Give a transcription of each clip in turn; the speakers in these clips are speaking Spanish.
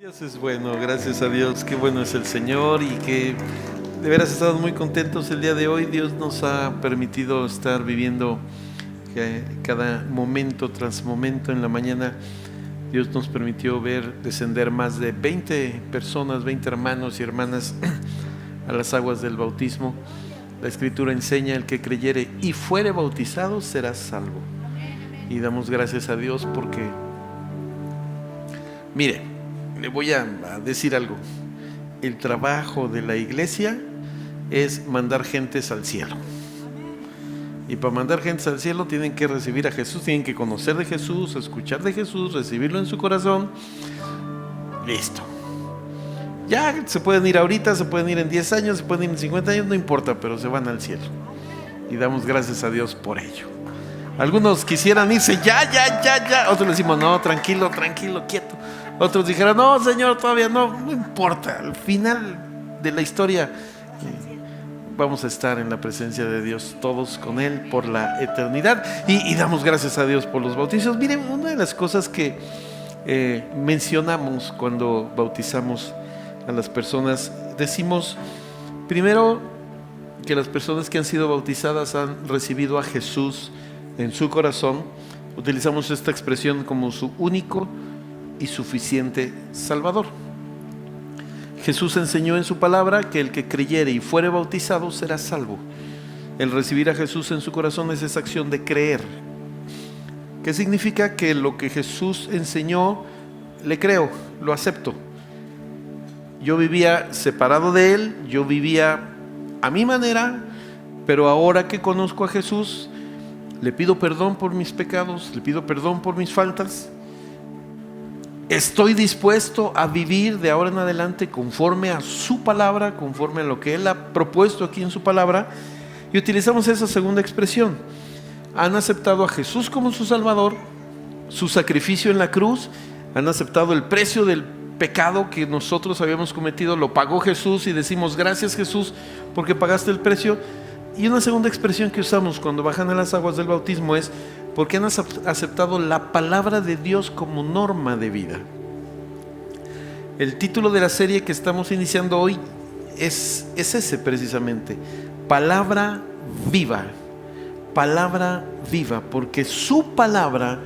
Dios es bueno, gracias a Dios, qué bueno es el Señor y que de veras estamos muy contentos el día de hoy. Dios nos ha permitido estar viviendo cada momento tras momento. En la mañana Dios nos permitió ver descender más de 20 personas, 20 hermanos y hermanas a las aguas del bautismo. La Escritura enseña: el que creyere y fuere bautizado será salvo. Y damos gracias a Dios porque, mire, le voy a decir algo. El trabajo de la iglesia es mandar gentes al cielo. Y para mandar gentes al cielo tienen que recibir a Jesús, tienen que conocer de Jesús, escuchar de Jesús, recibirlo en su corazón. Listo. Ya se pueden ir ahorita, se pueden ir en 10 años, se pueden ir en 50 años, no importa, pero se van al cielo. Y damos gracias a Dios por ello. Algunos quisieran irse ya. Otros les decimos: no, tranquilo, quieto. Otros dijeron: no, Señor, todavía no importa. Al final de la historia vamos a estar en la presencia de Dios, todos con Él por la eternidad. Y damos gracias a Dios por los bautizos. Miren, una de las cosas que mencionamos cuando bautizamos a las personas, decimos primero que las personas que han sido bautizadas han recibido a Jesús en su corazón. Utilizamos esta expresión como su único y suficiente Salvador. Jesús enseñó en su palabra que el que creyere y fuere bautizado será salvo. El recibir a Jesús en su corazón es esa acción de creer. ¿Qué significa? Que lo que Jesús enseñó, le creo, lo acepto. Yo vivía separado de Él, yo vivía a mi manera, pero ahora que conozco a Jesús, le pido perdón por mis pecados, le pido perdón por mis faltas. Estoy dispuesto a vivir de ahora en adelante conforme a su palabra, conforme a lo que Él ha propuesto aquí en su palabra. Y utilizamos esa segunda expresión. Han aceptado a Jesús como su Salvador, su sacrificio en la cruz, han aceptado el precio del pecado que nosotros habíamos cometido, lo pagó Jesús y decimos: gracias, Jesús, porque pagaste el precio. Y una segunda expresión que usamos cuando bajan a las aguas del bautismo es: porque han aceptado la palabra de Dios como norma de vida. El título de la serie que estamos iniciando hoy es ese precisamente: palabra viva. Palabra viva, porque su palabra,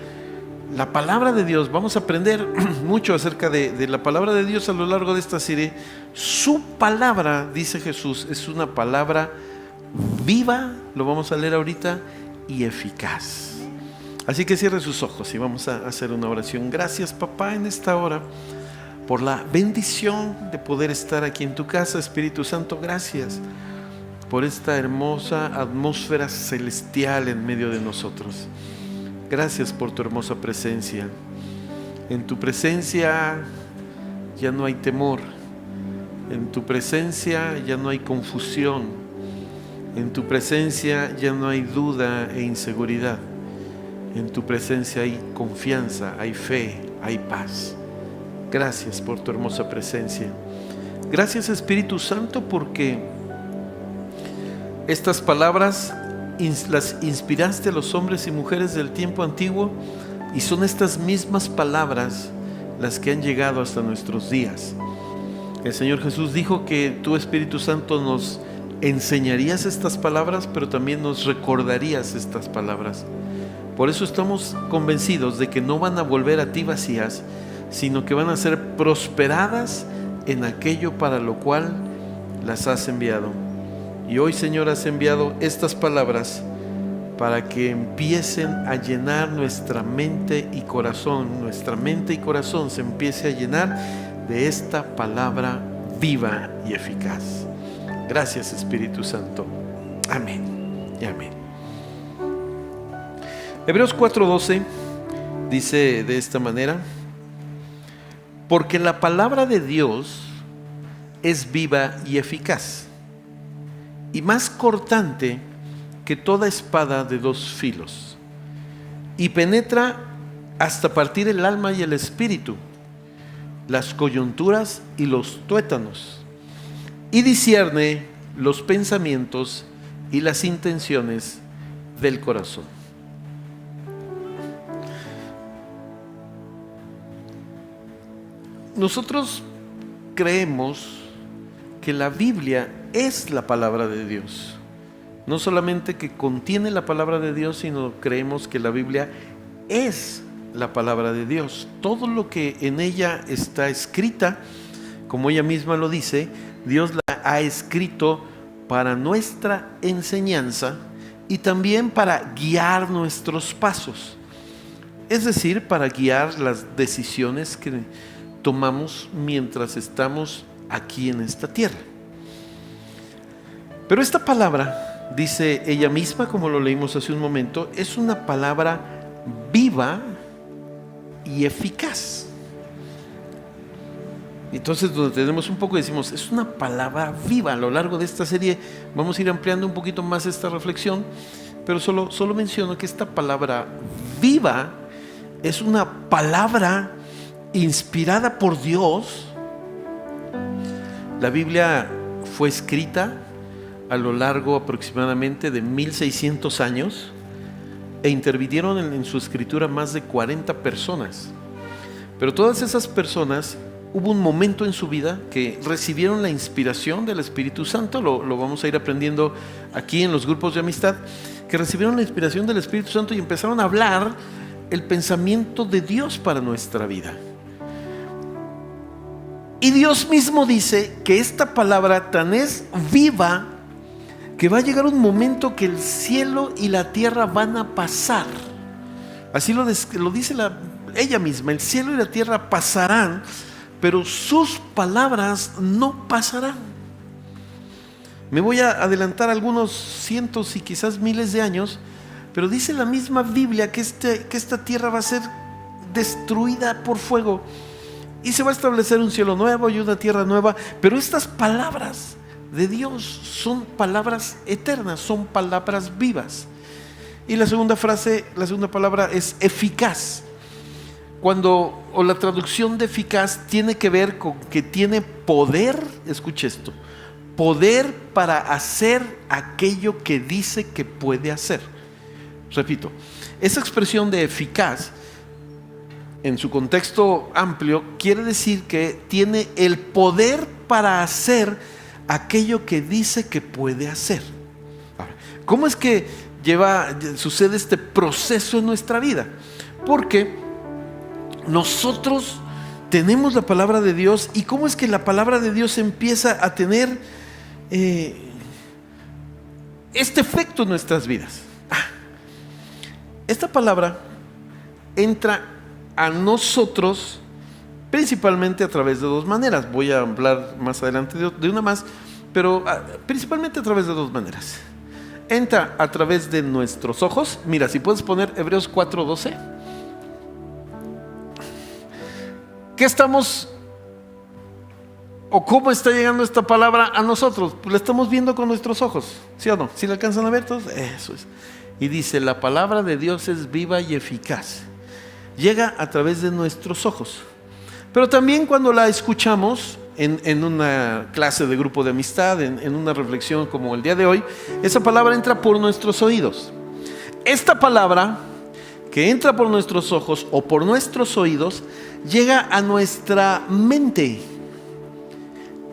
la palabra de Dios, vamos a aprender mucho acerca de la palabra de Dios a lo largo de esta serie. Su palabra, dice Jesús, es una palabra viva, lo vamos a leer ahorita, y eficaz. Así que cierre sus ojos y vamos a hacer una oración. Gracias, papá, en esta hora por la bendición de poder estar aquí en tu casa. Espíritu Santo, gracias por esta hermosa atmósfera celestial en medio de nosotros. Gracias por tu hermosa presencia. En tu presencia ya no hay temor. En tu presencia ya no hay confusión. En tu presencia ya no hay duda e inseguridad. En tu presencia hay confianza, hay fe, hay paz. Gracias por tu hermosa presencia. Gracias, Espíritu Santo, porque estas palabras las inspiraste a los hombres y mujeres del tiempo antiguo, y son estas mismas palabras las que han llegado hasta nuestros días. El Señor Jesús dijo que tu Espíritu Santo nos enseñarías estas palabras, pero también nos recordarías estas palabras. Por eso estamos convencidos de que no van a volver a ti vacías, sino que van a ser prosperadas en aquello para lo cual las has enviado. Y hoy, Señor, has enviado estas palabras para que empiecen a llenar nuestra mente y corazón. Nuestra mente y corazón se empiece a llenar de esta palabra viva y eficaz. Gracias, Espíritu Santo. Amén y amén. Hebreos 4:12 dice de esta manera: porque la palabra de Dios es viva y eficaz, y más cortante que toda espada de dos filos, y penetra hasta partir el alma y el espíritu, las coyunturas y los tuétanos, y discierne los pensamientos y las intenciones del corazón. nosotros creemos que la Biblia es la palabra de Dios. No solamente que contiene la palabra de Dios, sino creemos que la Biblia es la palabra de Dios. Todo lo que en ella está escrita, como ella misma lo dice, Dios la ha escrito para nuestra enseñanza y también para guiar nuestros pasos. Es decir, para guiar las decisiones que tomamos mientras estamos aquí en esta tierra. Pero esta palabra, dice ella misma, como lo leímos hace un momento, es una palabra viva y eficaz. Entonces, donde tenemos un poco, decimos, es una palabra viva. A lo largo de esta serie vamos a ir ampliando un poquito más esta reflexión, pero solo menciono que esta palabra viva es una palabra inspirada por Dios. La Biblia fue escrita a lo largo aproximadamente de 1600 años e intervinieron en su escritura más de 40 personas. Pero todas esas personas, hubo un momento en su vida que recibieron la inspiración del Espíritu Santo, lo vamos a ir aprendiendo aquí en los grupos de amistad, que recibieron la inspiración del Espíritu Santo y empezaron a hablar el pensamiento de Dios para nuestra vida. Y Dios mismo dice que esta palabra tan es viva que va a llegar un momento que el cielo y la tierra van a pasar. Así lo dice ella misma, el cielo y la tierra pasarán, pero sus palabras no pasarán. Me voy a adelantar algunos cientos y quizás miles de años, pero dice la misma Biblia que esta tierra va a ser destruida por fuego y se va a establecer un cielo nuevo y una tierra nueva. Pero estas palabras de Dios son palabras eternas, son palabras vivas. Y la segunda palabra es eficaz. O la traducción de eficaz tiene que ver con que tiene poder, escuche esto, poder para hacer aquello que dice que puede hacer. Repito, esa expresión de eficaz, en su contexto amplio, quiere decir que tiene el poder para hacer aquello que dice que puede hacer. Ahora, ¿cómo es que sucede este proceso en nuestra vida? Porque nosotros tenemos la palabra de Dios. ¿Y cómo es que la palabra de Dios empieza a tener este efecto en nuestras vidas? Esta palabra entra a nosotros principalmente a través de dos maneras. Voy a hablar más adelante de una más, pero principalmente a través de dos maneras. Entra a través de nuestros ojos. Mira, si puedes poner Hebreos 4:12. ¿Qué estamos o cómo está llegando esta palabra a nosotros? Pues la estamos viendo con nuestros ojos, ¿sí o no? ¿Sí la alcanzan a ver todos? Eso es. Y dice, la palabra de Dios es viva y eficaz. Llega a través de nuestros ojos. Pero también cuando la escuchamos en una clase de grupo de amistad, en una reflexión como el día de hoy, esa palabra entra por nuestros oídos. Esta palabra que entra por nuestros ojos o por nuestros oídos llega a nuestra mente.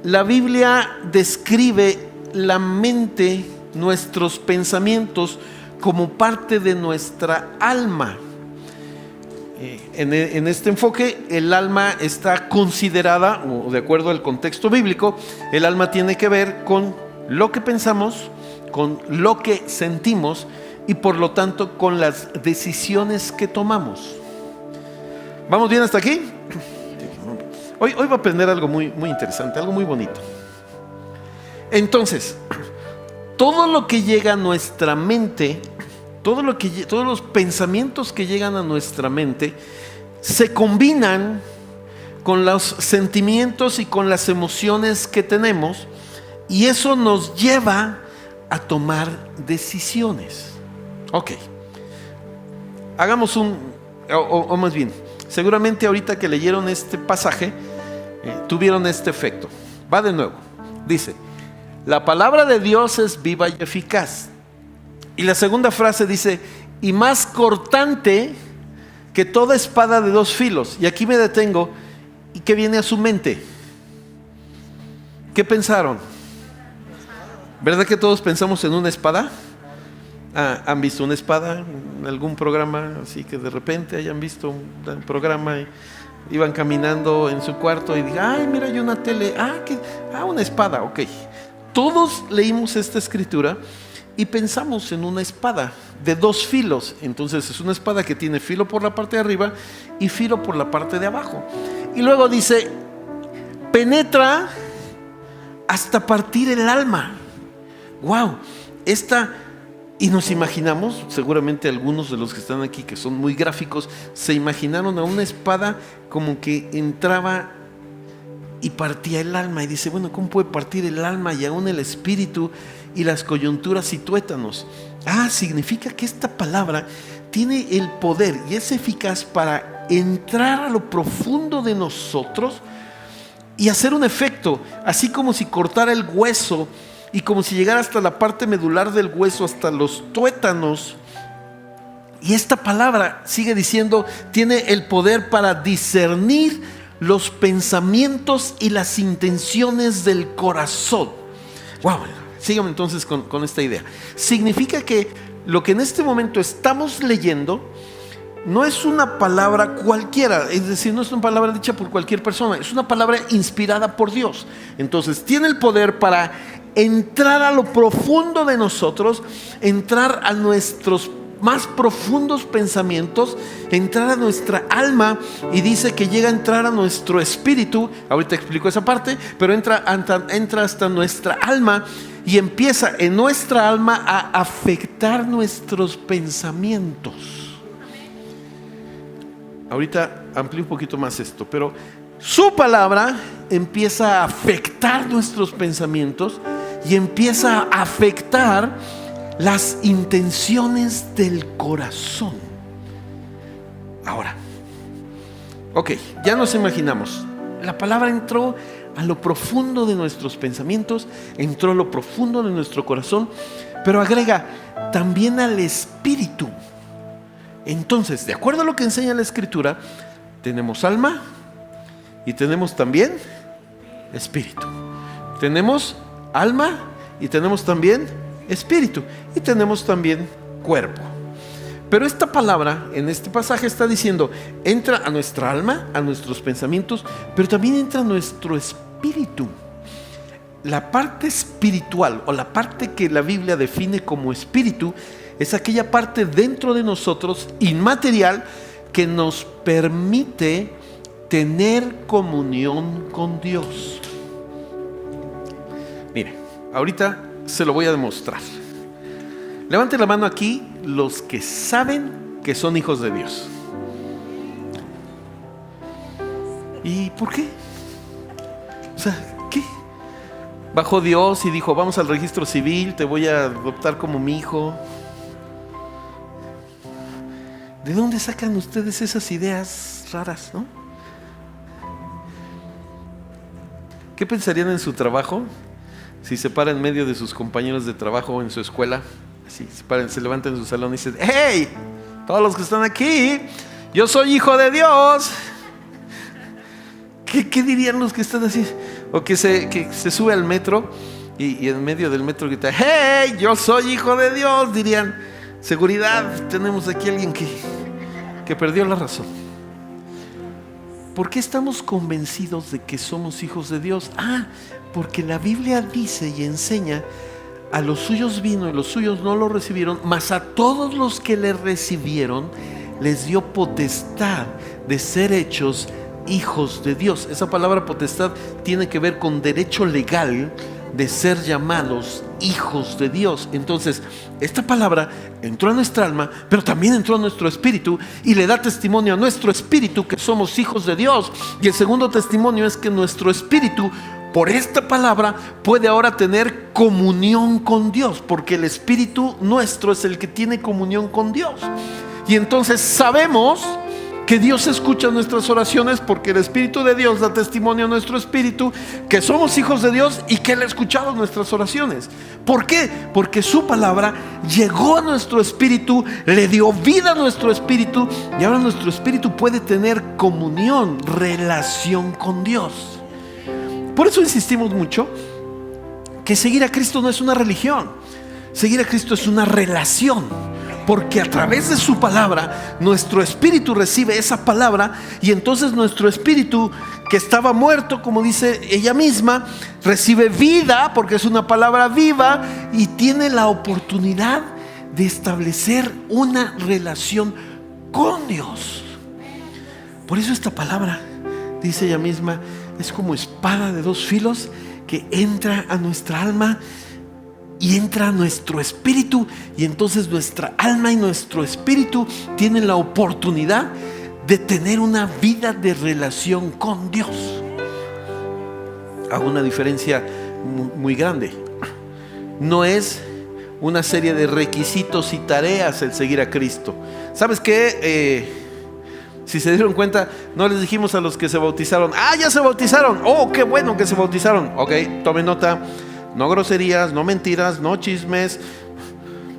La Biblia describe la mente, nuestros pensamientos, como parte de nuestra alma. En este enfoque, el alma está considerada, o de acuerdo al contexto bíblico, el alma tiene que ver con lo que pensamos, con lo que sentimos y por lo tanto con las decisiones que tomamos. ¿Vamos bien hasta aquí? Hoy va a aprender algo muy, muy interesante, algo muy bonito. Entonces, todo lo que llega a nuestra mente, todos los pensamientos que llegan a nuestra mente se combinan con los sentimientos y con las emociones que tenemos, y eso nos lleva a tomar decisiones. Ok, hagamos o más bien, seguramente ahorita que leyeron este pasaje tuvieron este efecto. Va de nuevo, dice, la palabra de Dios es viva y eficaz. Y la segunda frase dice, y más cortante que toda espada de dos filos. Y aquí me detengo, ¿Y qué viene a su mente? ¿Qué pensaron? ¿Verdad que todos pensamos en una espada? ¿Han visto una espada en algún programa? Así que de repente hayan visto un programa y iban caminando en su cuarto y digan, ay, mira, hay una tele, una espada, ok. Todos leímos esta escritura y pensamos en una espada de 2 filos. Entonces es una espada que tiene filo por la parte de arriba y filo por la parte de abajo. Y luego dice, penetra hasta partir el alma. Wow, y nos imaginamos, seguramente algunos de los que están aquí que son muy gráficos, se imaginaron a una espada como que entraba y partía el alma. Y dice, bueno, ¿cómo puede partir el alma y aún el espíritu y las coyunturas y tuétanos? Significa que esta palabra tiene el poder y es eficaz para entrar a lo profundo de nosotros y hacer un efecto, así como si cortara el hueso y como si llegara hasta la parte medular del hueso, hasta los tuétanos. Y esta palabra, sigue diciendo, tiene el poder para discernir los pensamientos y las intenciones del corazón. Wow, síganme entonces con esta idea. Significa que lo que en este momento estamos leyendo no es una palabra cualquiera, es decir, no es una palabra dicha por cualquier persona, es una palabra inspirada por Dios. Entonces tiene el poder para entrar a lo profundo de nosotros, entrar a nuestros más profundos pensamientos, entrar a nuestra alma, y dice que llega a entrar a nuestro espíritu. Ahorita explico esa parte, pero entra hasta nuestra alma y empieza en nuestra alma a afectar nuestros pensamientos. Ahorita amplío un poquito más esto, pero su palabra empieza a afectar nuestros pensamientos y empieza a afectar las intenciones del corazón. Ahora, ok, ya nos imaginamos, la palabra entró a lo profundo de nuestros pensamientos, entró a lo profundo de nuestro corazón, pero agrega también al espíritu. Entonces, de acuerdo a lo que enseña la escritura, tenemos alma y tenemos también espíritu. Tenemos alma y tenemos también espíritu y tenemos también cuerpo. Pero esta palabra en este pasaje está diciendo, entra a nuestra alma, a nuestros pensamientos, pero también entra a nuestro espíritu. La parte espiritual, o la parte que la Biblia define como espíritu, es aquella parte dentro de nosotros, inmaterial, que nos permite tener comunión con Dios. Mire, ahorita se lo voy a demostrar. Levante la mano aquí los que saben que son hijos de Dios. ¿Y por qué? O sea, ¿qué? Bajó Dios y dijo, vamos al registro civil, te voy a adoptar como mi hijo. ¿De dónde sacan ustedes esas ideas raras, no? ¿Qué pensarían en su trabajo si se para en medio de sus compañeros de trabajo en su escuela? Así, se levantan en su salón y dicen, ¡hey! Todos los que están aquí, yo soy hijo de Dios. ¿Qué dirían los que están así? O que se sube al metro y en medio del metro grita, ¡hey! Yo soy hijo de Dios. Dirían, seguridad, tenemos aquí a alguien que perdió la razón. ¿Por qué estamos convencidos de que somos hijos de Dios? Porque la Biblia dice y enseña, a los suyos vino y los suyos no lo recibieron, mas a todos los que le recibieron les dio potestad de ser hechos hijos de Dios. Esa palabra potestad tiene que ver con derecho legal de ser llamados hijos de Dios. Entonces, esta palabra entró a nuestra alma, pero también entró a nuestro espíritu y le da testimonio a nuestro espíritu que somos hijos de Dios. Y el segundo testimonio es que nuestro espíritu, por esta palabra, puede ahora tener comunión con Dios, porque el espíritu nuestro es el que tiene comunión con Dios. Y entonces sabemos que Dios escucha nuestras oraciones, porque el Espíritu de Dios da testimonio a nuestro espíritu que somos hijos de Dios y que Él ha escuchado nuestras oraciones. ¿Por qué? Porque su palabra llegó a nuestro espíritu, le dio vida a nuestro espíritu, y ahora nuestro espíritu puede tener comunión, relación con Dios. Por eso insistimos mucho que seguir a Cristo no es una religión, seguir a Cristo es una relación. Porque a través de su palabra, nuestro espíritu recibe esa palabra, y entonces nuestro espíritu, que estaba muerto, como dice ella misma, recibe vida, porque es una palabra viva, y tiene la oportunidad de establecer una relación con Dios. Por eso esta palabra, dice ella misma, es como espada de dos filos que entra a nuestra alma y entra a nuestro espíritu, y entonces nuestra alma y nuestro espíritu tienen la oportunidad de tener una vida de relación con Dios. Hago una diferencia muy grande. No es una serie de requisitos y tareas el seguir a Cristo. ¿Sabes qué? Si se dieron cuenta, no les dijimos a los que se bautizaron: ya se bautizaron, qué bueno que se bautizaron. Ok, tomen nota. No groserías, no mentiras, no chismes,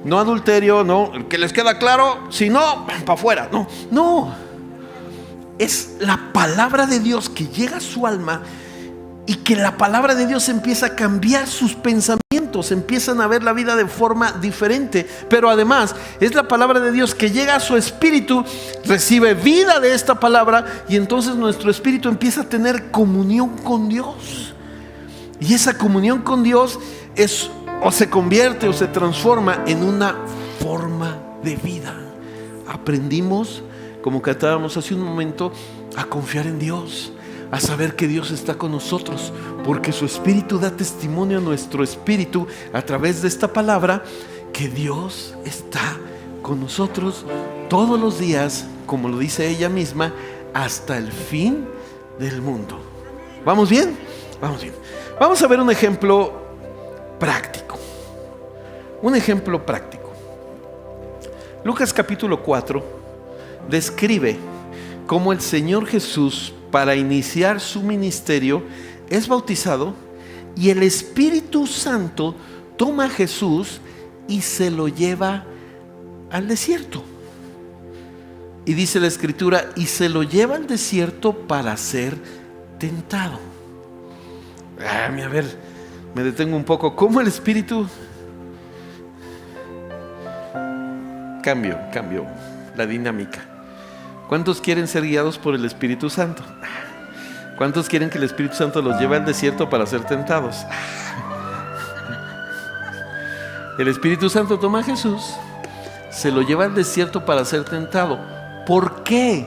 no adulterio, no, que les queda claro. Si no, para afuera. No, es la palabra de Dios que llega a su alma, y que la palabra de Dios empieza a cambiar sus pensamientos, empiezan a ver la vida de forma diferente. Pero además es la palabra de Dios que llega a su espíritu, recibe vida de esta palabra, y entonces nuestro espíritu empieza a tener comunión con Dios. Y esa comunión con Dios o se convierte o se transforma en una forma de vida. Aprendimos, como cantábamos hace un momento, a confiar en Dios, a saber que Dios está con nosotros, porque su espíritu da testimonio a nuestro espíritu a través de esta palabra, que Dios está con nosotros todos los días, como lo dice ella misma, hasta el fin del mundo. ¿Vamos bien? Vamos bien. Vamos a ver un ejemplo práctico. Un ejemplo práctico. Lucas capítulo 4 describe cómo el Señor Jesús, para iniciar su ministerio, es bautizado, y el Espíritu Santo toma a Jesús y se lo lleva al desierto. Y dice la Escritura: y se lo lleva al desierto para ser tentado. A ver, me detengo un poco. ¿Cómo el Espíritu? Cambio la dinámica. ¿Cuántos quieren ser guiados por el Espíritu Santo? ¿Cuántos quieren que el Espíritu Santo los lleve al desierto para ser tentados? El Espíritu Santo toma a Jesús, se lo lleva al desierto para ser tentado. ¿Por qué?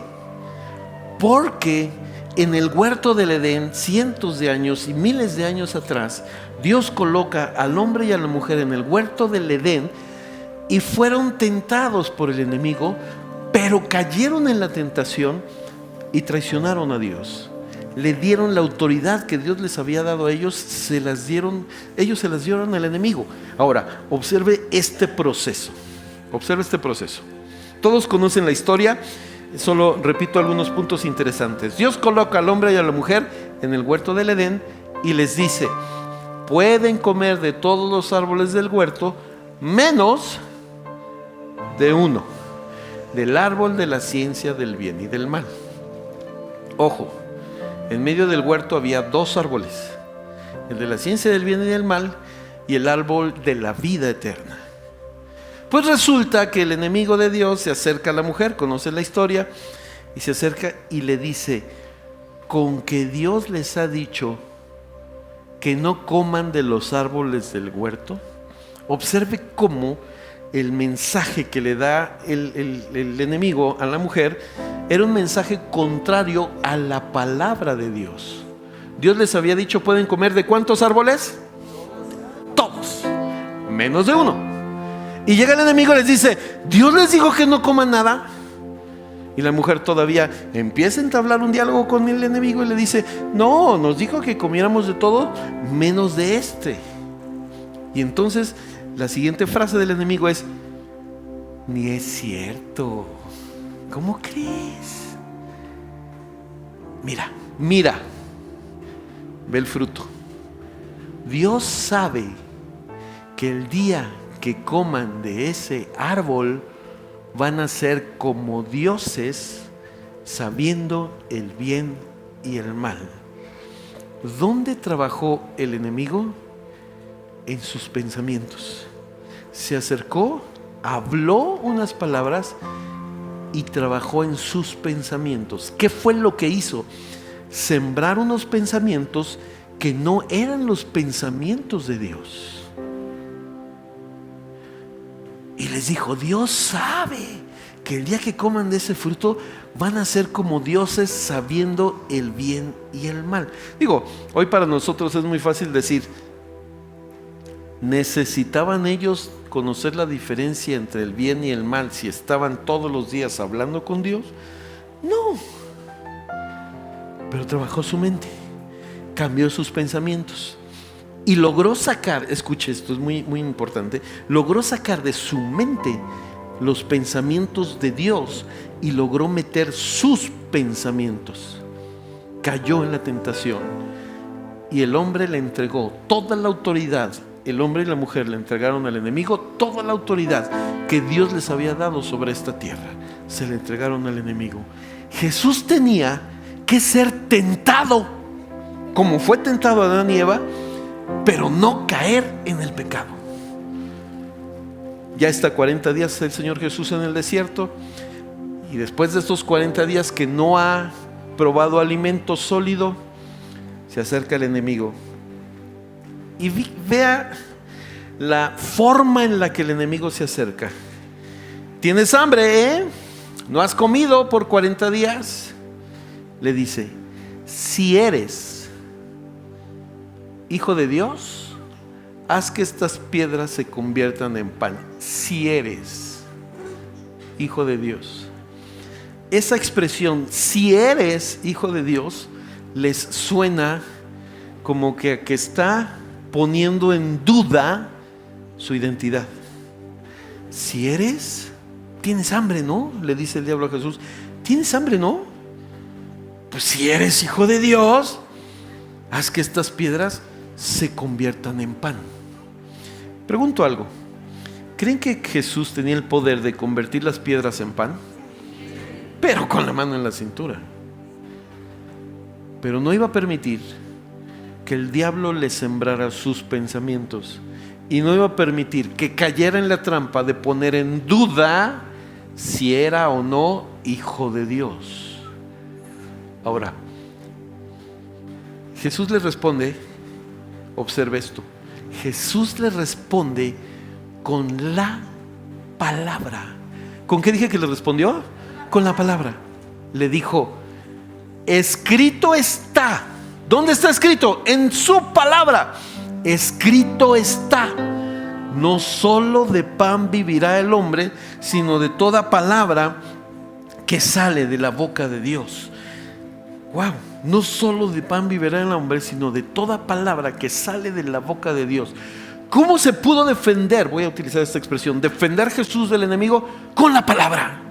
Porque en el huerto del Edén, cientos de años y miles de años atrás, Dios coloca al hombre y a la mujer en el huerto del Edén, y fueron tentados por el enemigo, pero cayeron en la tentación y traicionaron a Dios. Le dieron la autoridad que Dios les había dado a ellos, ellos se las dieron al enemigo. Ahora, observe este proceso. Todos conocen la historia. Solo repito algunos puntos interesantes. Dios coloca al hombre y a la mujer en el huerto del Edén y les dice: pueden comer de todos los árboles del huerto, menos de uno, del árbol de la ciencia del bien y del mal. Ojo, en medio del huerto había dos árboles: el de la ciencia del bien y del mal, y el árbol de la vida eterna. Pues resulta que el enemigo de Dios se acerca a la mujer, conoce la historia, y se acerca y le dice: con que Dios les ha dicho que no coman de los árboles del huerto. Observe cómo el mensaje que le da el enemigo a la mujer era un mensaje contrario a la palabra de Dios. Dios les había dicho: pueden comer de ¿cuántos árboles? Todos, menos de uno. Y llega el enemigo y les dice: Dios les dijo que no coman nada. Y la mujer todavía empieza a entablar un diálogo con el enemigo y le dice: no, nos dijo que comiéramos de todo menos de este. Y entonces la siguiente frase del enemigo es: ni es cierto, ¿cómo crees? mira, ve el fruto. Dios sabe que el día que coman de ese árbol van a ser como dioses, sabiendo el bien y el mal. ¿Dónde trabajó el enemigo? En sus pensamientos. Se acercó, habló unas palabras y trabajó en sus pensamientos. ¿Qué fue lo que hizo? Sembrar unos pensamientos que no eran los pensamientos de Dios. Y les dijo, Dios sabe que el día que coman de ese fruto van a ser como dioses, sabiendo el bien y el mal. Digo, hoy para nosotros es muy fácil decir, ¿necesitaban ellos conocer la diferencia entre el bien y el mal si estaban todos los días hablando con Dios? No. Pero trabajó su mente, cambió sus pensamientos y logró sacar, escuche esto, es muy, muy importante, logró sacar de su mente los pensamientos de Dios y logró meter sus pensamientos. Cayó en la tentación y el hombre le entregó toda la autoridad. El hombre y la mujer le entregaron al enemigo toda la autoridad que Dios les había dado sobre esta tierra. Se le entregaron al enemigo. Jesús tenía que ser tentado, como fue tentado Adán y Eva, pero no caer en el pecado. Ya está 40 días el Señor Jesús en el desierto, y después de estos 40 días que no ha probado alimento sólido, se acerca el enemigo. Y vea la forma en la que el enemigo se acerca. ¿Tienes hambre, eh? ¿No has comido por 40 días? Le dice, si eres hijo de Dios, haz que estas piedras se conviertan en pan. Si eres hijo de Dios. Esa expresión, si eres hijo de Dios, les suena como que está poniendo en duda su identidad. Si eres, tienes hambre, ¿no? Le dice el diablo a Jesús, ¿tienes hambre, no? Pues si eres hijo de Dios, haz que estas piedras se conviertan en pan. Pregunto algo, ¿creen que Jesús tenía el poder de convertir las piedras en pan? Pero con la mano en la cintura. Pero no iba a permitir que el diablo le sembrara sus pensamientos, y no iba a permitir que cayera en la trampa de poner en duda si era o no hijo de Dios. Ahora, Jesús le responde, observe esto, Jesús le responde con la palabra. ¿Con qué dije que le respondió? Con la palabra. Le dijo, escrito está. ¿Dónde está escrito? En su palabra. Escrito está. No solo de pan vivirá el hombre, sino de toda palabra que sale de la boca de Dios. Wow, no solo de pan vivirá el hombre, sino de toda palabra que sale de la boca de Dios. ¿Cómo se pudo defender? Voy a utilizar esta expresión, defender Jesús del enemigo con la palabra.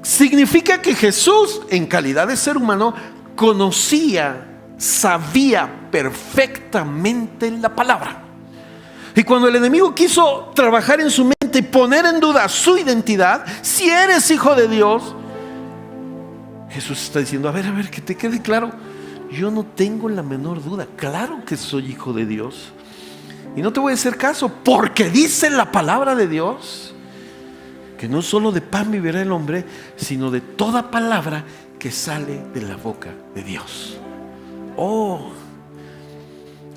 Significa que Jesús, en calidad de ser humano, conocía, sabía perfectamente la palabra. Y cuando el enemigo quiso trabajar en su mente y poner en duda su identidad, si eres hijo de Dios, Jesús está diciendo, a ver, que te quede claro, yo no tengo la menor duda, claro que soy hijo de Dios. Y no te voy a hacer caso, porque dice la palabra de Dios, que no solo de pan vivirá el hombre, sino de toda palabra que sale de la boca de Dios. Oh,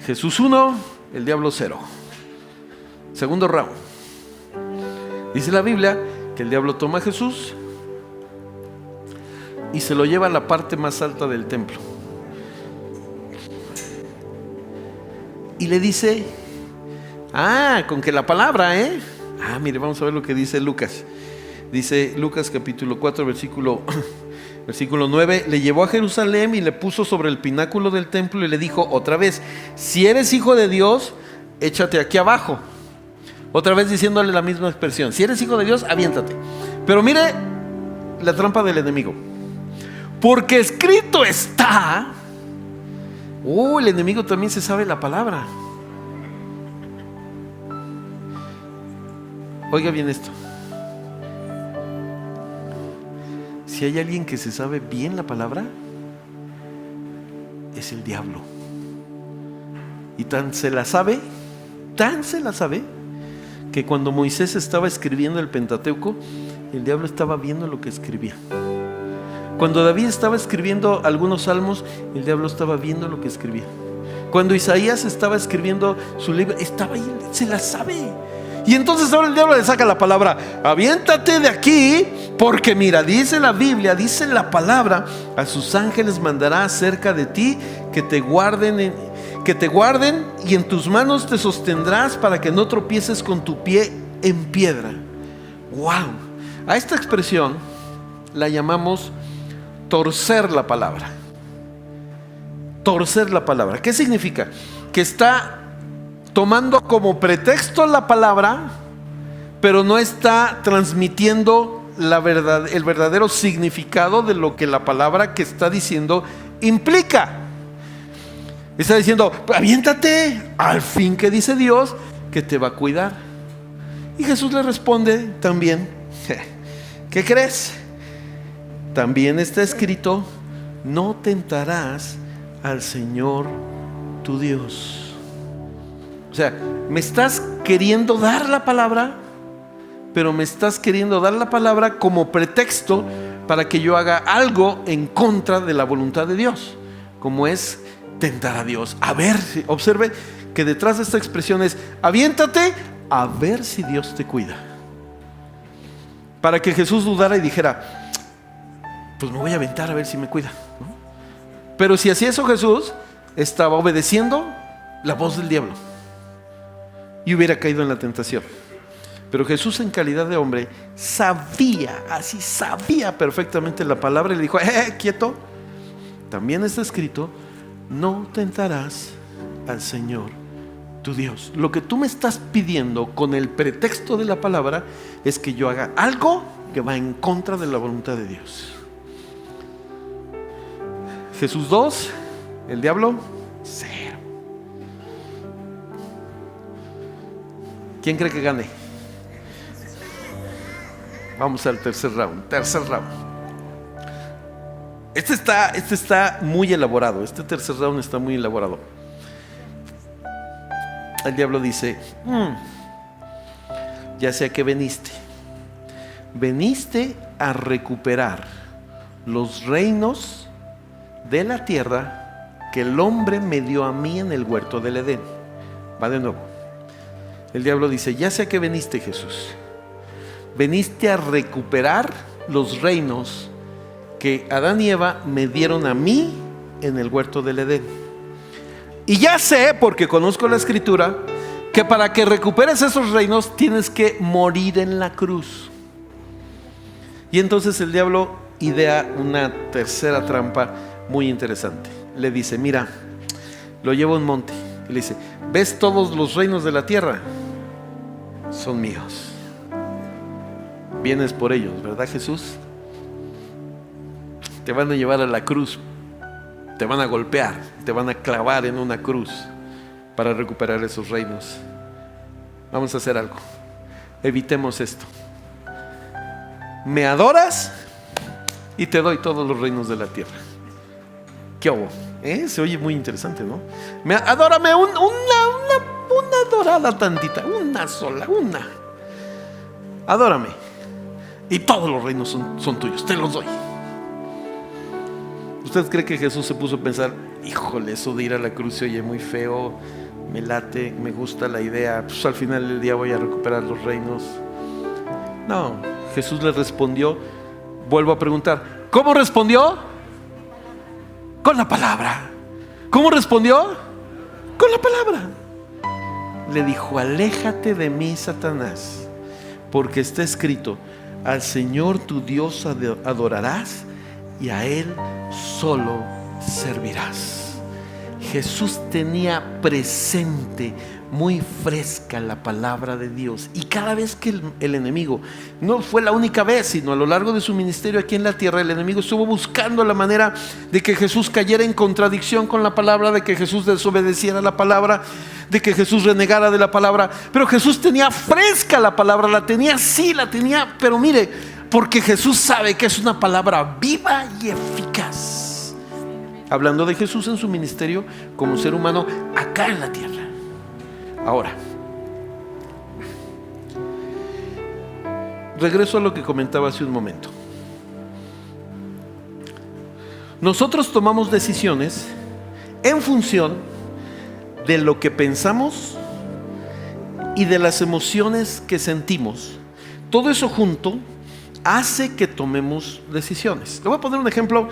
Jesús 1, el diablo 0. Segundo round. Dice la Biblia que el diablo toma a Jesús y se lo lleva a la parte más alta del templo. Y le dice, con que la palabra, mire, vamos a ver lo que dice Lucas. Dice Lucas capítulo 4, versículo 9. Le llevó a Jerusalén y le puso sobre el pináculo del templo y le dijo otra vez, si eres hijo de Dios, échate aquí abajo. Otra vez diciéndole la misma expresión, si eres hijo de Dios, aviéntate. Pero mire la trampa del enemigo. porque escrito está. El enemigo también se sabe la palabra. Oiga bien esto. Si hay alguien que se sabe bien la palabra, es el diablo. Y tan se la sabe, que cuando Moisés estaba escribiendo el Pentateuco, el diablo estaba viendo lo que escribía. Cuando David estaba escribiendo algunos salmos, el diablo estaba viendo lo que escribía. Cuando Isaías estaba escribiendo su libro, estaba ahí, se la sabe. Y entonces ahora el diablo le saca la palabra: aviéntate de aquí, porque mira, dice la Biblia, dice la palabra, a sus ángeles mandará acerca de ti que te guarden y en tus manos te sostendrás para que no tropieces con tu pie en piedra. Wow. A esta expresión la llamamos torcer la palabra. Torcer la palabra. ¿Qué significa? Que está tomando como pretexto la palabra, pero no está transmitiendo el verdadero significado de lo que la palabra que está diciendo implica. Está diciendo: aviéntate, al fin que dice Dios que te va a cuidar. Y Jesús le responde también: ¿qué crees? También está escrito: no tentarás al Señor tu Dios. O sea, me estás queriendo dar la palabra, pero me estás queriendo dar la palabra como pretexto para que yo haga algo en contra de la voluntad de Dios, como es tentar a Dios. A ver, observe que detrás de esta expresión es: aviéntate a ver si Dios te cuida. Para que Jesús dudara y dijera: pues me voy a aventar a ver si me cuida, ¿no? Pero si hacía eso Jesús, estaba obedeciendo la voz del diablo y hubiera caído en la tentación. Pero Jesús, en calidad de hombre, sabía perfectamente la palabra y le dijo: quieto, también está escrito: no tentarás al Señor tu Dios. Lo que tú me estás pidiendo con el pretexto de la palabra es que yo haga algo que va en contra de la voluntad de Dios. Jesús 2, el diablo 0. ¿Quién cree que gane? Vamos al tercer round. Este está muy elaborado. Este tercer round está muy elaborado. El diablo dice: ya sé a qué veniste. Veniste a recuperar los reinos de la tierra que el hombre me dio a mí en el huerto del Edén. Va de nuevo. El diablo dice: ya sé a qué veniste, Jesús. Veniste a recuperar los reinos que Adán y Eva me dieron a mí en el huerto del Edén. Y ya sé, porque conozco la escritura, que para que recuperes esos reinos tienes que morir en la cruz. Y entonces el diablo idea una tercera trampa muy interesante. Le dice: mira, lo llevo a un monte y le dice: ¿ves todos los reinos de la tierra? Son míos. Vienes por ellos, ¿verdad, Jesús? Te van a llevar a la cruz, te van a golpear, te van a clavar en una cruz para recuperar esos reinos. Vamos a hacer algo. Evitemos esto. Me adoras y te doy todos los reinos de la tierra. ¿Qué hago? Se oye muy interesante, ¿no? Adórame una adorada tantita, una sola. Adórame y todos los reinos son tuyos, te los doy. ¿Usted cree que Jesús se puso a pensar: híjole, eso de ir a la cruz se oye muy feo, me late, me gusta la idea, pues al final del día voy a recuperar los reinos? No, Jesús le respondió. Vuelvo a preguntar: ¿cómo respondió? Con la palabra. ¿Cómo respondió? Con la palabra. Le dijo: aléjate de mí, Satanás, porque está escrito: al Señor tu Dios adorarás y a Él solo servirás. Jesús tenía presente, muy fresca, la palabra de Dios. Y cada vez que el enemigo, no fue la única vez, sino a lo largo de su ministerio aquí en la tierra, el enemigo estuvo buscando la manera de que Jesús cayera en contradicción con la palabra, de que Jesús desobedeciera la palabra, de que Jesús renegara de la palabra. Pero Jesús tenía fresca la palabra, la tenía, pero mire, porque Jesús sabe que es una palabra viva y eficaz. Hablando de Jesús en su ministerio como ser humano acá en la tierra. Ahora, regreso a lo que comentaba hace un momento. Nosotros tomamos decisiones en función de lo que pensamos y de las emociones que sentimos. Todo eso junto hace que tomemos decisiones. Le voy a poner un ejemplo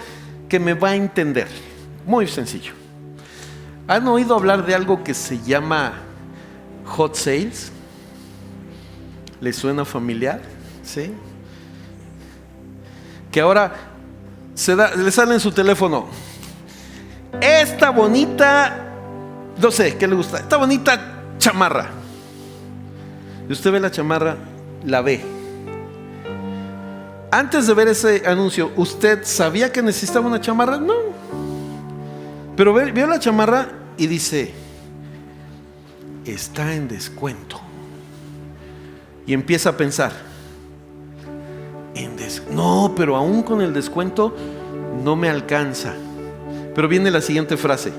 que me va a entender. Muy sencillo. ¿Han oído hablar de algo que se llama hot sales? ¿Les suena familiar? ¿Sí? Que ahora le sale en su teléfono esta bonita, no sé, ¿qué le gusta? Esta bonita chamarra. Y usted ve la chamarra, la ve. Antes de ver ese anuncio, ¿usted sabía que necesitaba una chamarra? No. Pero vio la chamarra y dice, está en descuento. Y empieza a pensar, no, pero aún con el descuento no me alcanza. Pero viene la siguiente frase,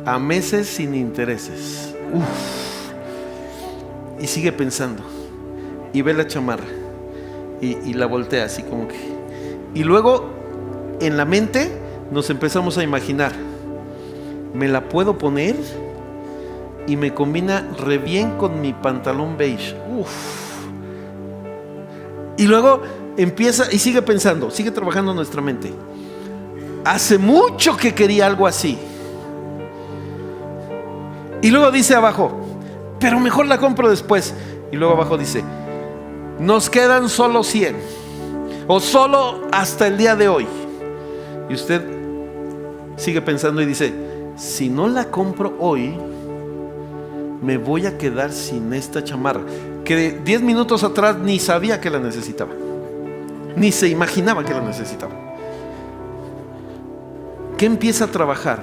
a meses sin intereses. Y sigue pensando y ve la chamarra y la voltea así como que. Y luego en la mente nos empezamos a imaginar, me la puedo poner y me combina re bien con mi pantalón beige. Y luego empieza y sigue pensando, sigue trabajando nuestra mente. Hace mucho que quería algo así. Y luego dice abajo, pero mejor la compro después. Y luego abajo dice, nos quedan solo 100 o solo hasta el día de hoy. Y usted sigue pensando y dice, si no la compro hoy, me voy a quedar sin esta chamarra que 10 minutos atrás ni sabía que la necesitaba, ni se imaginaba que la necesitaba. ¿Qué empieza a trabajar?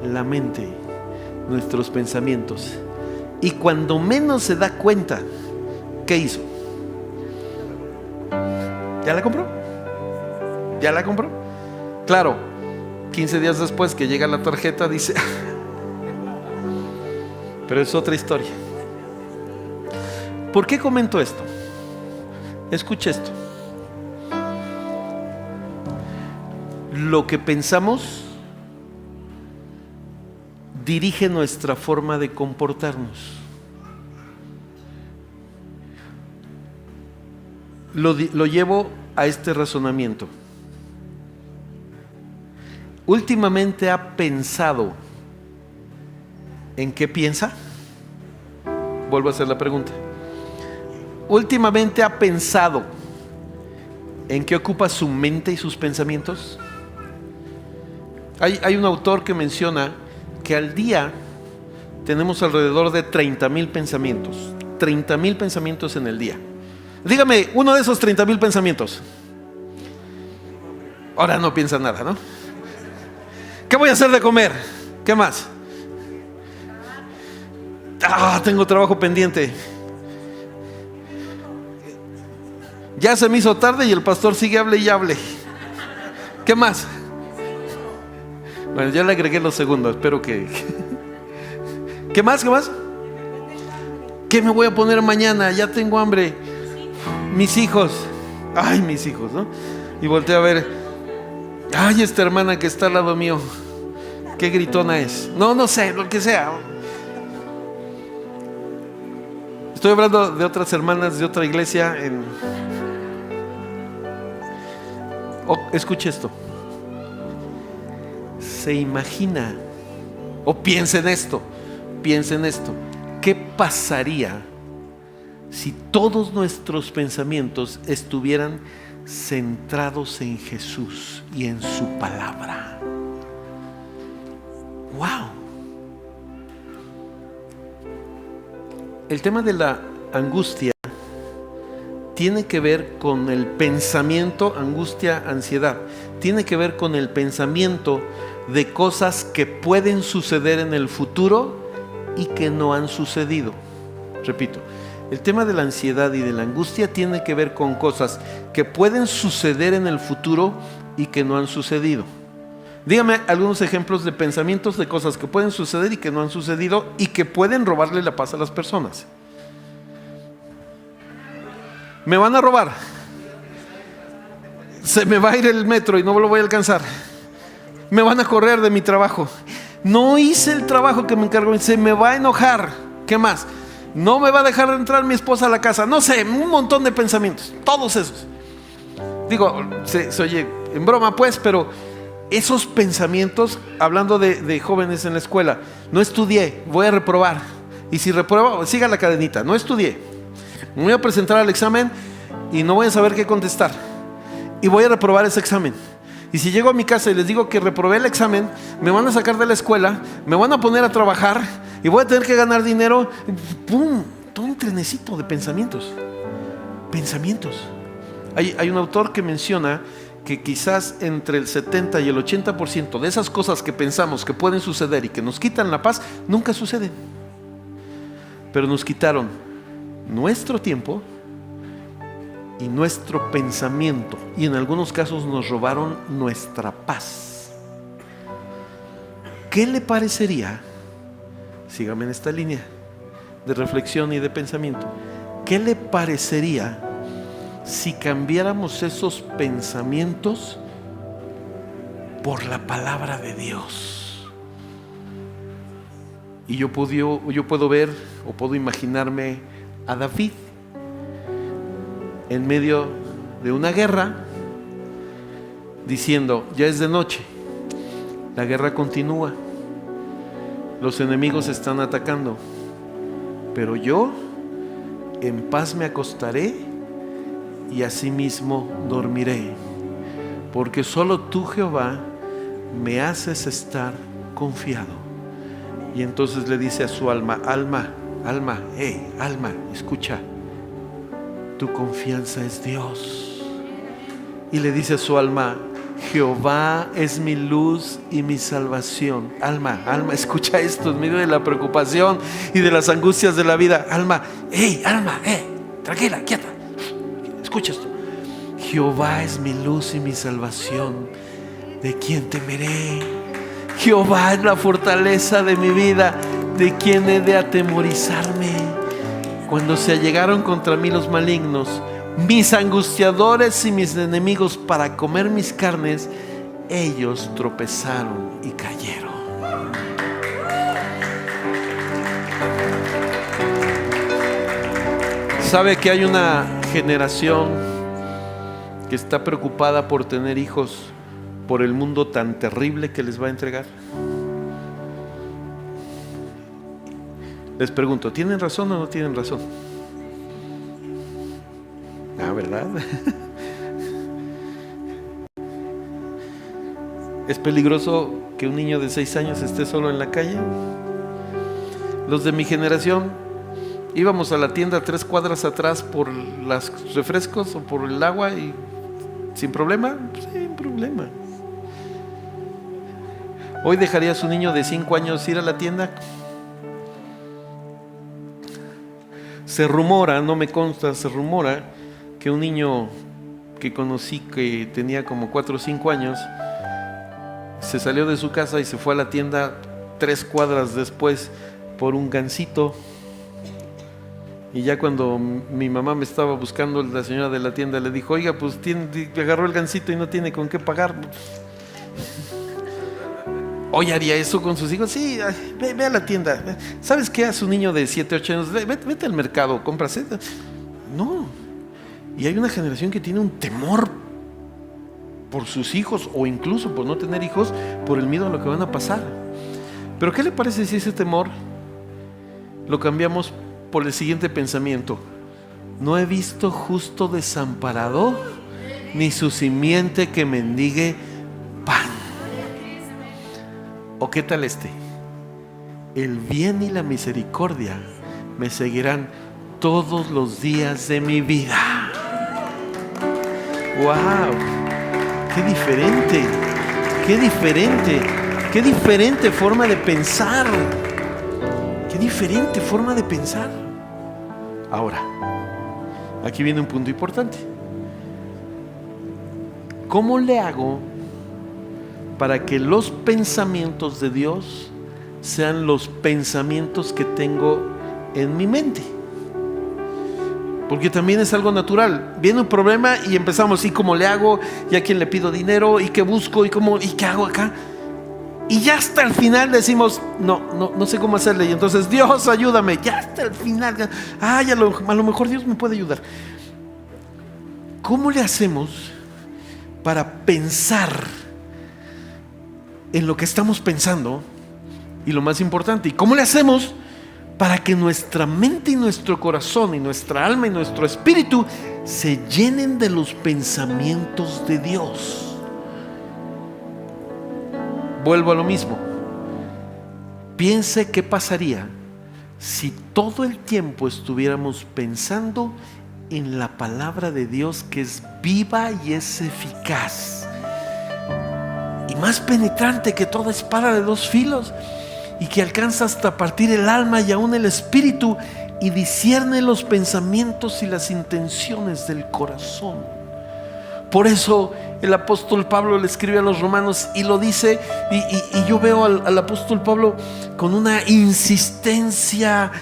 La mente, nuestros pensamientos. Y cuando menos se da cuenta, ¿qué hizo? ¿Ya la compró? ¿Ya la compró? Claro, 15 días después que llega la tarjeta dice pero es otra historia. ¿Por qué comento esto? Escuche esto. Lo que pensamos dirige nuestra forma de comportarnos. Lo llevo a este razonamiento. Últimamente ha pensado en qué piensa. Vuelvo a hacer la pregunta. Últimamente ha pensado en qué ocupa su mente y sus pensamientos. Hay un autor que menciona que al día tenemos alrededor de 30,000 pensamientos. 30,000 pensamientos en el día. Dígame, uno de esos 30,000 pensamientos. Ahora no piensa nada, ¿no? ¿Qué voy a hacer de comer? ¿Qué más? Tengo trabajo pendiente. Ya se me hizo tarde y el pastor sigue hable y hable. ¿Qué más? Bueno, ya le agregué los segundos. Espero que... ¿Qué más? ¿Qué más? ¿Qué me voy a poner mañana? Ya tengo hambre. Mis hijos. Ay, mis hijos, ¿no? Y volteé a ver. Ay, esta hermana que está al lado mío, qué gritona es. No sé, lo que sea. Estoy hablando de otras hermanas de otra iglesia. Escuche esto. Se imagina o piensa en esto. ¿Qué pasaría si todos nuestros pensamientos estuvieran centrados en Jesús y en su palabra? ¡Wow! El tema de la angustia tiene que ver con el pensamiento, angustia, ansiedad. Tiene que ver con el pensamiento de cosas que pueden suceder en el futuro y que no han sucedido. Repito, el tema de la ansiedad y de la angustia tiene que ver con cosas que pueden suceder en el futuro y que no han sucedido. Dígame algunos ejemplos de pensamientos de cosas que pueden suceder y que no han sucedido y que pueden robarle la paz a las personas. Me van a robar. Se me va a ir el metro y no lo voy a alcanzar. Me van a correr de mi trabajo. No hice el trabajo que me encargó. Se me va a enojar. ¿Qué más? No me va a dejar entrar mi esposa a la casa. No sé, un montón de pensamientos. Todos esos. Digo, se oye en broma pues, pero esos pensamientos, hablando de jóvenes en la escuela, no estudié, voy a reprobar. Y si repruebo, siga la cadenita. No estudié, me voy a presentar al examen y no voy a saber qué contestar. Y voy a reprobar ese examen. Y si llego a mi casa y les digo que reprobé el examen, me van a sacar de la escuela, me van a poner a trabajar y voy a tener que ganar dinero. ¡Pum! Todo un trenecito de pensamientos. Pensamientos. Hay un autor que menciona que quizás entre el 70 y el 80% de esas cosas que pensamos que pueden suceder y que nos quitan la paz, nunca suceden. Pero nos quitaron nuestro tiempo y nuestro pensamiento, y en algunos casos nos robaron nuestra paz. ¿Qué le parecería? Sígame en esta línea de reflexión y de pensamiento. ¿Qué le parecería si cambiáramos esos pensamientos por la palabra de Dios? Y yo puedo ver o puedo imaginarme a David en medio de una guerra diciendo: ya es de noche, la guerra continúa, los enemigos están atacando, pero yo en paz me acostaré y asimismo dormiré, porque solo tú, Jehová, me haces estar confiado. Y entonces le dice a su alma: alma, escucha, tu confianza es Dios. Y le dice a su alma: Jehová es mi luz y mi salvación. Alma, escucha esto en medio de la preocupación y de las angustias de la vida. Alma, tranquila, quieta. Escucha esto. Jehová es mi luz y mi salvación. ¿De quién temeré? Jehová es la fortaleza de mi vida. ¿De quién he de atemorizarme? Cuando se allegaron contra mí los malignos, mis angustiadores y mis enemigos, para comer mis carnes, ellos tropezaron y cayeron. ¿Sabe que hay una generación que está preocupada por tener hijos por el mundo tan terrible que les va a entregar? Les pregunto, ¿tienen razón o no tienen razón? ¿Verdad? ¿Es peligroso que un niño de 6 años esté solo en la calle? Los de mi generación íbamos a la tienda 3 cuadras atrás por los refrescos o por el agua y sin problema. Sin problema. ¿Hoy dejaría a su niño de 5 años ir a la tienda? Se rumora, no me consta, se rumora que un niño que conocí que tenía como 4 o 5 años se salió de su casa y se fue a la tienda 3 cuadras después por un gansito. Y ya cuando mi mamá me estaba buscando, la señora de la tienda le dijo: oiga, pues agarró el gansito y no tiene con qué pagar. ¿Hoy haría eso con sus hijos? Sí, ve a la tienda. ¿Sabes qué? A su niño de 7, 8 años, vete al mercado, cómprase. No. Y hay una generación que tiene un temor por sus hijos, o incluso por no tener hijos, por el miedo a lo que van a pasar. Pero ¿qué le parece si ese temor lo cambiamos por el siguiente pensamiento? No he visto justo desamparado, ni su simiente que mendigue pan. ¿O qué tal este? El bien y la misericordia me seguirán todos los días de mi vida. ¡Wow! ¡Qué diferente! ¡Qué diferente! ¡Qué diferente forma de pensar! ¡Qué diferente forma de pensar! Ahora, aquí viene un punto importante. ¿Cómo le hago para que los pensamientos de Dios sean los pensamientos que tengo en mi mente? Porque también es algo natural. Viene un problema y empezamos, ¿y cómo le hago? ¿Y a quién le pido dinero? ¿Y qué busco? ¿Y qué hago acá? Y ya hasta el final decimos, no sé cómo hacerle. Y entonces, Dios, ayúdame. Ya hasta el final, a lo mejor Dios me puede ayudar. ¿Cómo le hacemos para pensar en lo que estamos pensando? Y lo más importante, ¿y cómo le hacemos para que nuestra mente y nuestro corazón y nuestra alma y nuestro espíritu se llenen de los pensamientos de Dios? Vuelvo a lo mismo. Piense qué pasaría si todo el tiempo estuviéramos pensando en la palabra de Dios, que es viva y es eficaz y más penetrante que toda espada de dos filos, y que alcanza hasta partir el alma y aún el espíritu, y discierne los pensamientos y las intenciones del corazón. Por eso el apóstol Pablo le escribe a los romanos y lo dice, y yo veo al apóstol Pablo con una insistencia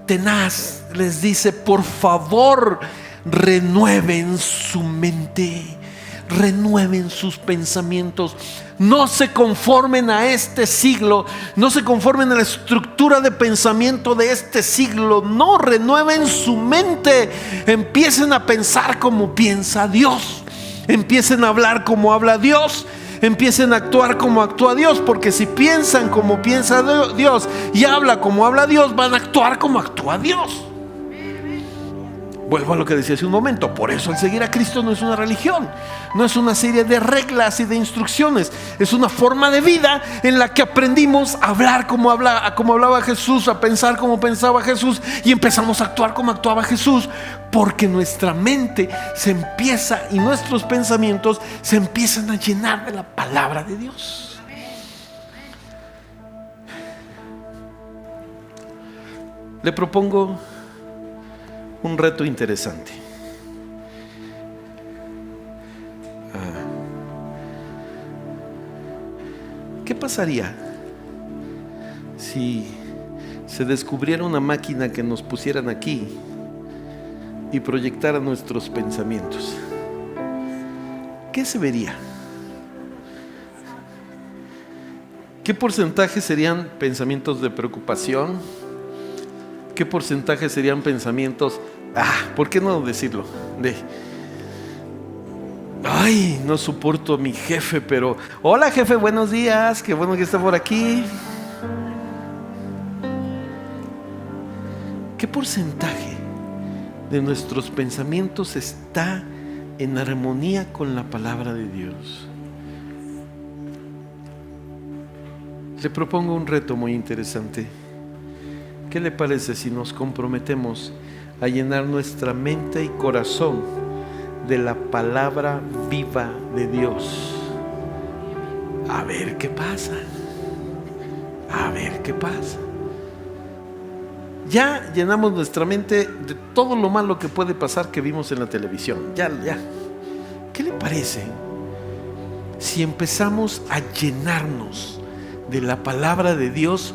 tenaz. Les dice: por favor, renueven su mente, renueven sus pensamientos. No se conformen a este siglo, no se conformen a la estructura de pensamiento de este siglo. No, renueven su mente. Empiecen a pensar como piensa Dios, empiecen a hablar como habla Dios, empiecen a actuar como actúa Dios. Porque si piensan como piensa Dios y habla como habla Dios, van a actuar como actúa Dios. Vuelvo a lo que decía hace un momento. Por eso el seguir a Cristo no es una religión, no es una serie de reglas y de instrucciones. Es una forma de vida en la que aprendimos a hablar como hablaba Jesús, a pensar como pensaba Jesús, y empezamos a actuar como actuaba Jesús. Porque nuestra mente se empieza, y nuestros pensamientos se empiezan a llenar de la palabra de Dios. Le propongo un reto interesante. ¿Qué pasaría si se descubriera una máquina que nos pusieran aquí y proyectara nuestros pensamientos? ¿Qué se vería? ¿Qué porcentaje serían pensamientos de preocupación? ¿Qué porcentaje serían pensamientos, ¿por qué no decirlo? Ay, no soporto a mi jefe, pero hola jefe, buenos días, qué bueno que está por aquí. ¿Qué porcentaje de nuestros pensamientos está en armonía con la palabra de Dios? Le propongo un reto muy interesante. ¿Qué le parece si nos comprometemos a llenar nuestra mente y corazón de la palabra viva de Dios? A ver qué pasa. A ver qué pasa. Ya llenamos nuestra mente de todo lo malo que puede pasar que vimos en la televisión. Ya. ¿Qué le parece si empezamos a llenarnos de la palabra de Dios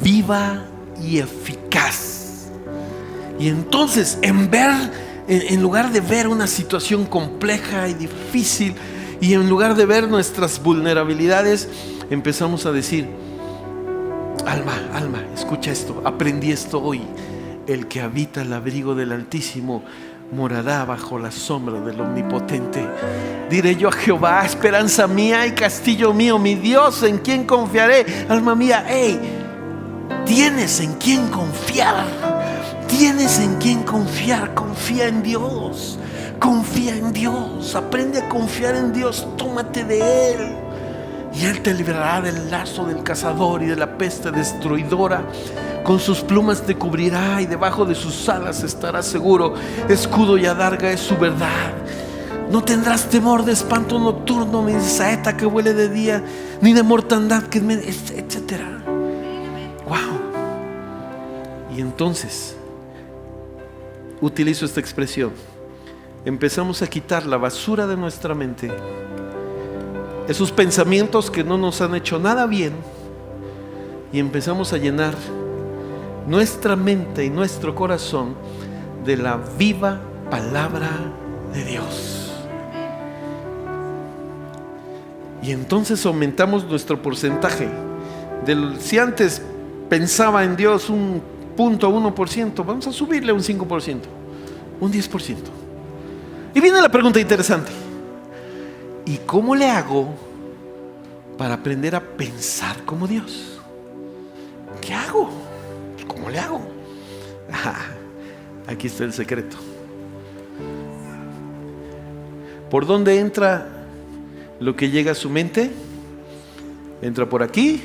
viva y eficaz? Y entonces, en lugar de ver una situación compleja y difícil, y en lugar de ver nuestras vulnerabilidades, empezamos a decir: alma, escucha esto, aprendí esto hoy. El que habita el abrigo del Altísimo morará bajo la sombra del Omnipotente. Diré yo a Jehová, esperanza mía y castillo mío, mi Dios, ¿en quién confiaré? Alma mía, tienes en quién confiar. Tienes en quién confiar. Confía en Dios. Confía en Dios. Aprende a confiar en Dios. Tómate de Él. Y Él te librará del lazo del cazador y de la peste destruidora. Con sus plumas te cubrirá y debajo de sus alas estarás seguro. Escudo y adarga es su verdad. No tendrás temor de espanto nocturno, ni de saeta que huele de día, ni de mortandad que etcétera. Wow. Y entonces utilizo esta expresión. Empezamos a quitar la basura de nuestra mente, esos pensamientos que no nos han hecho nada bien, y empezamos a llenar nuestra mente y nuestro corazón de la viva palabra de Dios. Y entonces aumentamos nuestro porcentaje. Si antes pensaba en Dios un 0.1%, vamos a subirle un 5%, un 10%. Y viene la pregunta interesante: ¿y cómo le hago para aprender a pensar como Dios? ¿Qué hago? ¿Cómo le hago? Aquí está el secreto. ¿Por dónde entra lo que llega a su mente? Entra por aquí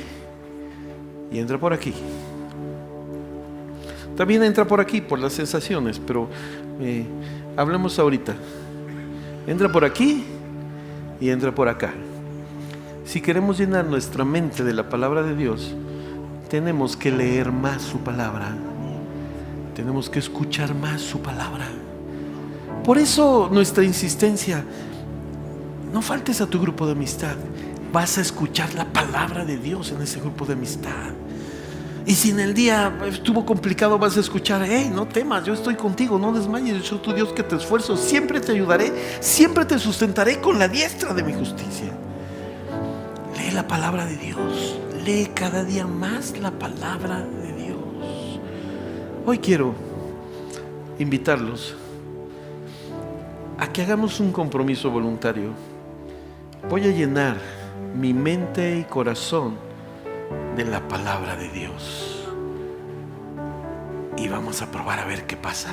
y entra por aquí. También entra por aquí, por las sensaciones, pero hablemos ahorita. Entra por aquí y entra por acá. Si queremos llenar nuestra mente de la palabra de Dios, tenemos que leer más su palabra. Tenemos que escuchar más su palabra. Por eso nuestra insistencia: no faltes a tu grupo de amistad. Vas a escuchar la palabra de Dios en ese grupo de amistad. Y si en el día estuvo complicado, vas a escuchar: hey, no temas, yo estoy contigo, no desmayes, yo soy tu Dios que te esfuerzo, siempre te ayudaré, siempre te sustentaré con la diestra de mi justicia. Lee la palabra de Dios, lee cada día más la palabra de Dios. Hoy quiero invitarlos a que hagamos un compromiso voluntario. Voy a llenar mi mente y corazón de la palabra de Dios, y vamos a probar a ver qué pasa.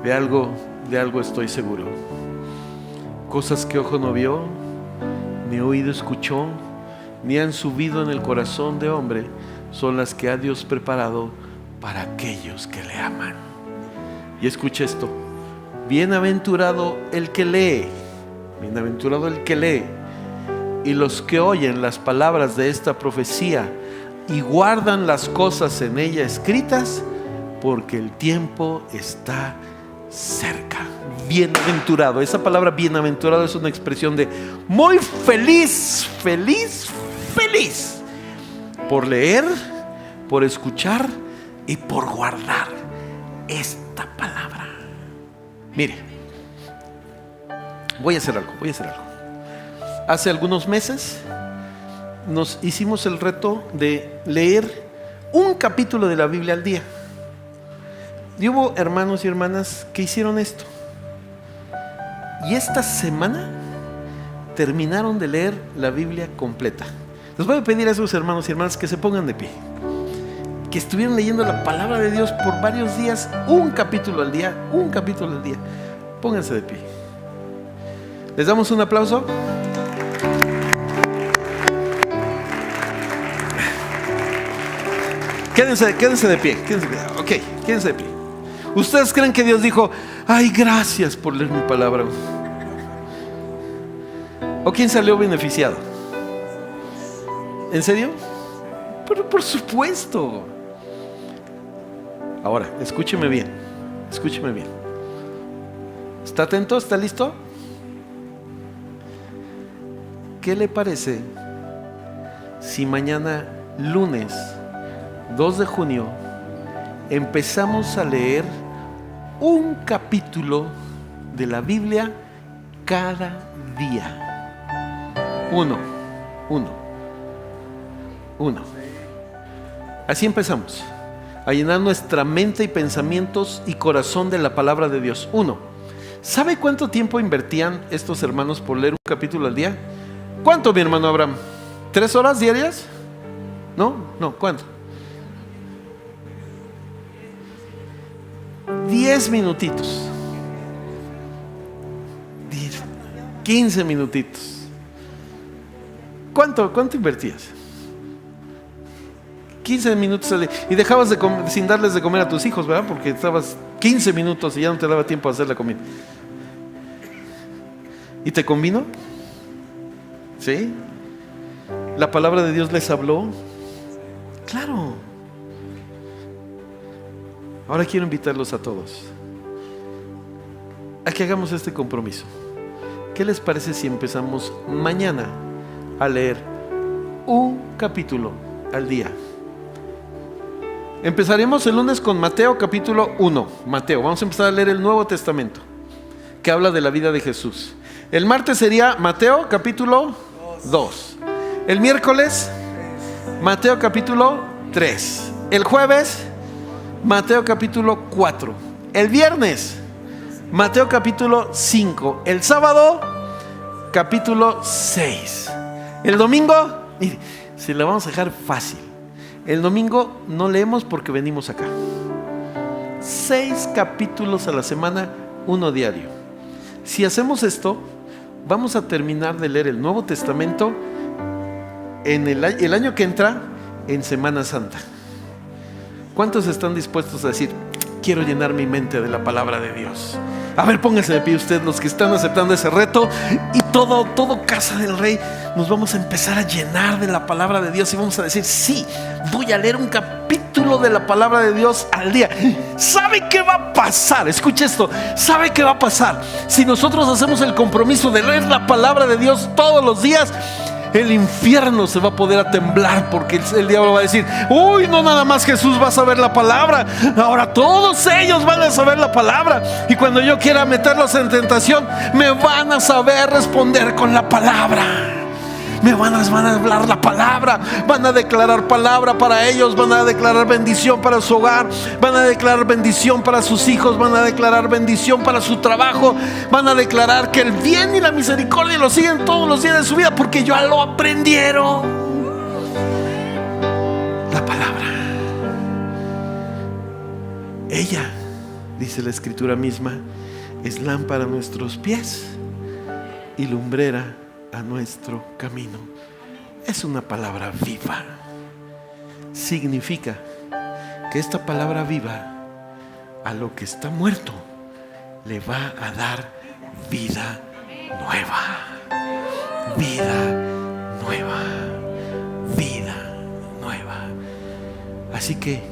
De algo estoy seguro: cosas que ojo no vio, ni oído escuchó, ni han subido en el corazón de hombre, son las que ha Dios preparado para aquellos que le aman. Y escucha esto: bienaventurado el que lee, bienaventurado el que lee, y los que oyen las palabras de esta profecía y guardan las cosas en ella escritas, porque el tiempo está cerca. Bienaventurado, esa palabra bienaventurado es una expresión de muy feliz, feliz, feliz, por leer, por escuchar y por guardar esta palabra. Mire, voy a hacer algo. Hace algunos meses nos hicimos el reto de leer un capítulo de la Biblia al día. Y hubo hermanos y hermanas que hicieron esto. Y esta semana terminaron de leer la Biblia completa. Les voy a pedir a esos hermanos y hermanas que se pongan de pie, que estuvieron leyendo la palabra de Dios por varios días, un capítulo al día. Pónganse de pie. ¿Les damos un aplauso? Quédense de pie. Ok, quédense de pie. ¿Ustedes creen que Dios dijo: ay, gracias por leer mi palabra? ¿O quién salió beneficiado? ¿En serio? Pero por supuesto. Ahora, escúcheme bien. ¿Está atento? ¿Está listo? ¿Qué le parece si mañana, lunes 2 de junio, empezamos a leer un capítulo de la Biblia cada día? Uno. Así empezamos a llenar nuestra mente y pensamientos y corazón de la palabra de Dios. ¿Sabe cuánto tiempo invertían estos hermanos por leer un capítulo al día? ¿Cuánto, mi hermano Abraham? ¿3 horas diarias? No, ¿cuánto? 10 minutitos, 15 minutitos. ¿Cuánto invertías? 15 minutos al día. Y dejabas sin darles de comer a tus hijos, ¿verdad? Porque estabas 15 minutos y ya no te daba tiempo a hacer la comida. ¿Y te convino? ¿Sí? ¿La palabra de Dios les habló? Claro. Ahora quiero invitarlos a todos a que hagamos este compromiso. ¿Qué les parece si empezamos mañana a leer un capítulo al día? Empezaremos el lunes con Mateo capítulo 1. Mateo, vamos a empezar a leer el Nuevo Testamento, que habla de la vida de Jesús. El martes sería Mateo capítulo 2. El miércoles, Mateo capítulo 3. El jueves, Mateo capítulo 4. El viernes, Mateo capítulo 5. El sábado, capítulo 6. El domingo, mire, se la vamos a dejar fácil. El domingo no leemos porque venimos acá. 6 capítulos a la semana, 1 diario. Si hacemos esto, vamos a terminar de leer el Nuevo Testamento en el año que entra, en Semana Santa. ¿Cuántos están dispuestos a decir, quiero llenar mi mente de la palabra de Dios? A ver, pónganse de pie ustedes los que están aceptando ese reto. Y todo Casa del Rey nos vamos a empezar a llenar de la palabra de Dios. Y vamos a decir, sí, voy a leer un capítulo de la palabra de Dios al día. ¿Sabe qué va a pasar? Escuche esto. ¿Sabe qué va a pasar? Si nosotros hacemos el compromiso de leer la palabra de Dios todos los días, el infierno se va a poder a temblar, porque el diablo va a decir, uy, no nada más Jesús va a saber la palabra, ahora todos ellos van a saber la palabra, y cuando yo quiera meterlos en tentación, me van a saber responder con la palabra. Van a hablar la palabra, van a declarar palabra para ellos, van a declarar bendición para su hogar, van a declarar bendición para sus hijos, van a declarar bendición para su trabajo, van a declarar que el bien y la misericordia lo siguen todos los días de su vida, porque ya lo aprendieron. La palabra, ella, dice la Escritura misma, es lámpara a nuestros pies y lumbrera a nuestro camino. Es una palabra viva. Significa que esta palabra viva a lo que está muerto le va a dar vida nueva. Vida nueva. Vida nueva. Así que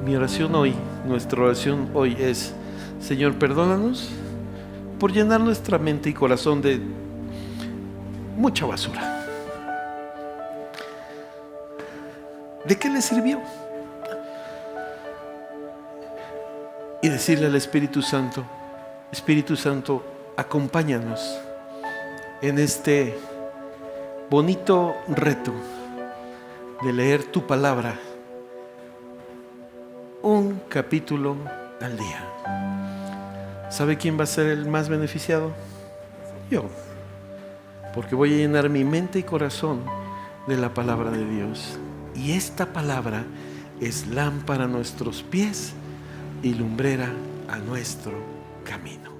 mi oración hoy, nuestra oración hoy es, Señor, perdónanos por llenar nuestra mente y corazón de mucha basura. ¿De qué le sirvió? Y decirle al Espíritu Santo, Espíritu Santo, acompáñanos en este bonito reto de leer tu palabra un capítulo al día. ¿Sabe quién va a ser el más beneficiado? Yo. Porque voy a llenar mi mente y corazón de la palabra de Dios. Y esta palabra es lámpara a nuestros pies y lumbrera a nuestro camino.